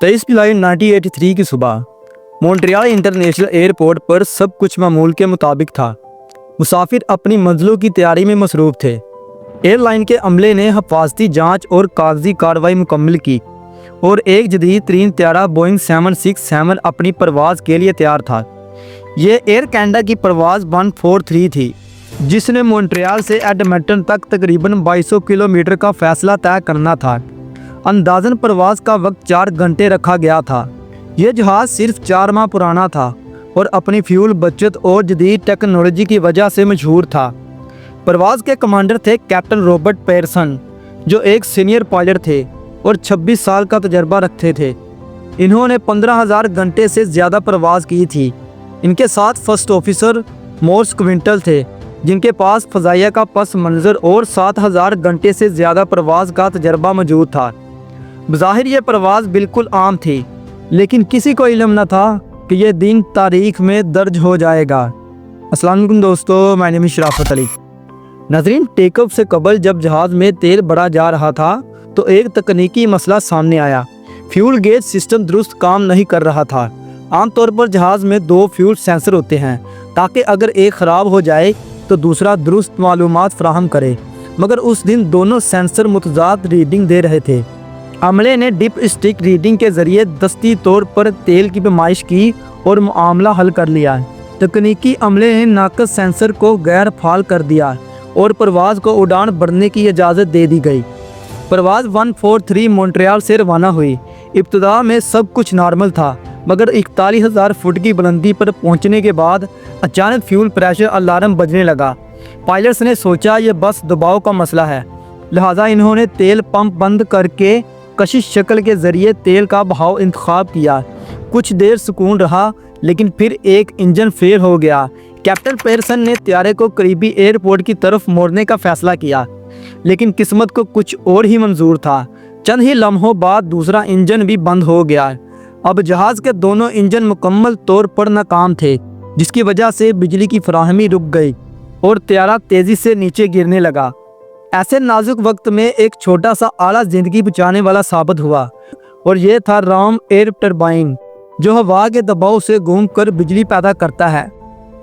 23 जुलाई 1983 की सुबह Montreal international airport पर सब कुछ मामूल के मुताबिक था। मुसाफिर अपनी मंजिलों की तैयारी में मसरूफ़ थे। एयरलाइन के अमले ने हिफाजती जांच और कागजी कार्रवाई मुकम्मल की और एक जदीद तरीन त्यारा बोइंग 767 अपनी परवाज़ के लिए तैयार था। ये एयर कैनेडा की परवाज़ 143 थी, जिसने मॉन्ट्रियल से एडमंटन तक तकरीबन 2200 किलोमीटर का फ़ैसला तय करना था। अंदाज़न परवाज़ का वक्त 4 घंटे रखा गया था। यह जहाज़ सिर्फ 4 माह पुराना था और अपनी फ्यूल बचत और जदीद टेक्नोलॉजी की वजह से मशहूर था। परवाज़ के कमांडर थे कैप्टन रॉबर्ट पेयरसन, जो एक सीनियर पायलट थे और 26 साल का तजर्बा रखते थे। इन्होंने 15,000 घंटे से ज़्यादा परवाज़ की थी। इनके साथ फर्स्ट ऑफिसर मॉर्स क्विंटल थे, जिनके पास फ़ज़ाइया का पस मंज़र और 7,000 घंटे से ज़्यादा परवाज़ का तजर्बा मौजूद था। बज़ाहिर ये परवाज़ बिल्कुल आम थी, लेकिन किसी को इल्म न था कि यह दिन तारीख़ में दर्ज हो जाएगा। अस्सलाम वालेकुम दोस्तों, मैं नेम शराफत अली। नाज़रीन, टेक ऑफ से कबल जब जहाज़ में तेल बढ़ा जा रहा था तो एक तकनीकी मसला सामने आया। फ्यूल गेज सिस्टम दुरुस्त काम नहीं कर रहा था। आमतौर पर जहाज़ में 2 फ्यूल सेंसर होते हैं ताकि अगर एक ख़राब हो जाए तो दूसरा दुरुस्त मालूमात फराहम करे, मगर उस दिन दोनों सेंसर मुतज़ाद रीडिंग दे रहे थे। अमले ने डिप स्टिक रीडिंग के ज़रिए दस्ती तौर पर तेल की पैमाइश की और मामला हल कर लिया। तकनीकी अमले ने नाकस सेंसर को गैर फाल कर दिया और परवाज़ को उड़ान भरने की इजाज़त दे दी गई। परवाज़ 143 मॉन्ट्रियल से रवाना हुई। इब्तिदा में सब कुछ नॉर्मल था, मगर 41,000 फुट की बुलंदी पर पहुंचने के बाद अचानक फ्यूल प्रेशर अलार्म बजने लगा। पायलट्स ने सोचा यह बस दबाव का मसला है, लिहाजा इन्होंने तेल पंप बंद करके कशिश शक्ल के ज़रिए तेल का बहाव इंतखाब किया। कुछ देर सुकून रहा, लेकिन फिर एक इंजन फेल हो गया। कैप्टन पेयरसन ने त्यारे को करीबी एयरपोर्ट की तरफ मोड़ने का फ़ैसला किया, लेकिन किस्मत को कुछ और ही मंजूर था। चंद ही लम्हों बाद दूसरा इंजन भी बंद हो गया। अब जहाज़ के दोनों इंजन मुकम्मल तौर पर नाकाम थे, जिसकी वजह से बिजली की फराहमी रुक गई और त्यारा तेज़ी से नीचे गिरने लगा। ऐसे नाजुक वक्त में एक छोटा सा आला ज़िंदगी बचाने वाला साबित हुआ, और यह था राम एयर टरबाइन, जो हवा के दबाव से घूमकर बिजली पैदा करता है।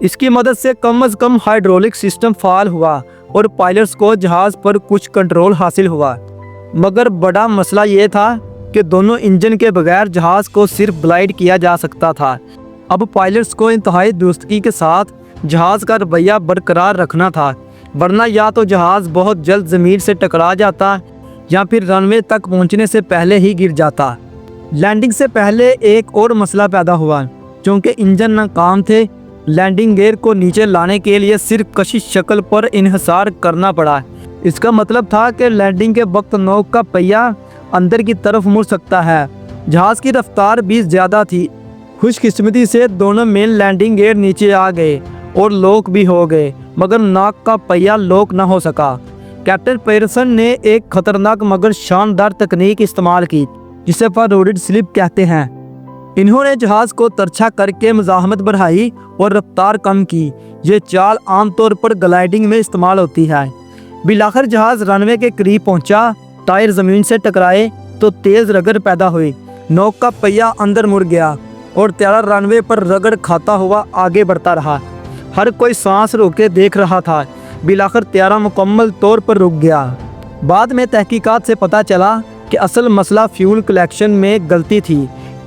इसकी मदद से कम से कम हाइड्रोलिक सिस्टम फाल हुआ और पायलट्स को जहाज़ पर कुछ कंट्रोल हासिल हुआ। मगर बड़ा मसला ये था कि दोनों इंजन के बगैर जहाज़ को सिर्फ ग्लाइड किया जा सकता था। अब पायलट्स को इंतहाई दुरुस्ती के साथ जहाज़ का रवैया बरकरार रखना था, वरना या तो जहाज़ बहुत जल्द ज़मीन से टकरा जाता या फिर रनवे तक पहुंचने से पहले ही गिर जाता। लैंडिंग से पहले एक और मसला पैदा हुआ। चूँकि इंजन नाकाम थे, लैंडिंग गियर को नीचे लाने के लिए सिर्फ कशिश शक्ल पर इन्हिसार करना पड़ा। इसका मतलब था कि लैंडिंग के वक्त नौक का पहिया अंदर की तरफ मुड़ सकता है। जहाज़ की रफ्तार भी ज़्यादा थी। खुशकिस्मती से दोनों मेन लैंडिंग गियर नीचे आ गए और लॉक भी हो गए, मगर नाक का पहिया लॉक न हो सका। कैप्टन पेयरसन ने एक ख़तरनाक मगर शानदार तकनीक इस्तेमाल की, जिसे फॉरवर्ड स्लिप कहते हैं। इन्होंने जहाज़ को तरछा करके मज़ाहमत बढ़ाई और रफ्तार कम की। ये चाल आमतौर पर ग्लाइडिंग में इस्तेमाल होती है। बिलाखिर जहाज़ रनवे के करीब पहुंचा। टायर ज़मीन से टकराए तो तेज़ रगड़ पैदा हुई। नौक का पहिया अंदर मुड़ गया और त्यारा रनवे पर रगड़ खाता हुआ आगे बढ़ता रहा। हर कोई सांस रोके देख रहा था। बिलाखिर त्यारा मुकम्मल तौर पर रुक गया। बाद में तहकीकात से पता चला कि असल मसला फ्यूल कलेक्शन में गलती थी।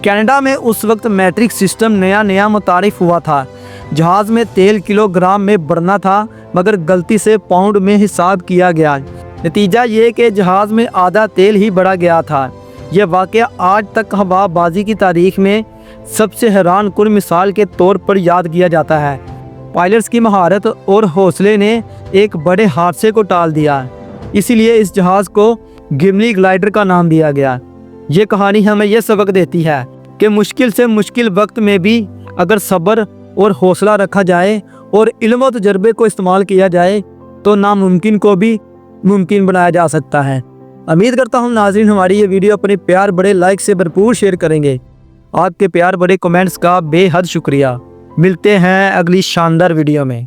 कनाडा में उस वक्त मैट्रिक सिस्टम नया मुतारिफ हुआ था। जहाज़ में तेल किलोग्राम में भरना था, मगर गलती से पाउंड में हिसाब किया गया। नतीजा ये कि जहाज़ में आधा तेल ही बढ़ा गया था। यह वाक़या आज तक हवाबाजी की तारीख़ में सबसे हैरान कुन मिसाल के तौर पर याद किया जाता है। पायलट्स की महारत और हौसले ने एक बड़े हादसे को टाल दिया, इसीलिए इस जहाज़ को गिमली ग्लाइडर का नाम दिया गया। ये कहानी हमें यह सबक देती है कि मुश्किल से मुश्किल वक्त में भी अगर सब्र और हौसला रखा जाए और इल्म व तजर्बे को इस्तेमाल किया जाए तो नामुमकिन को भी मुमकिन बनाया जा सकता है। उम्मीद करता हूँ नाज़रीन हमारी ये वीडियो अपने प्यार बड़े लाइक से भरपूर शेयर करेंगे। आपके प्यार बड़े कमेंट्स का बेहद शुक्रिया। मिलते हैं अगली शानदार वीडियो में।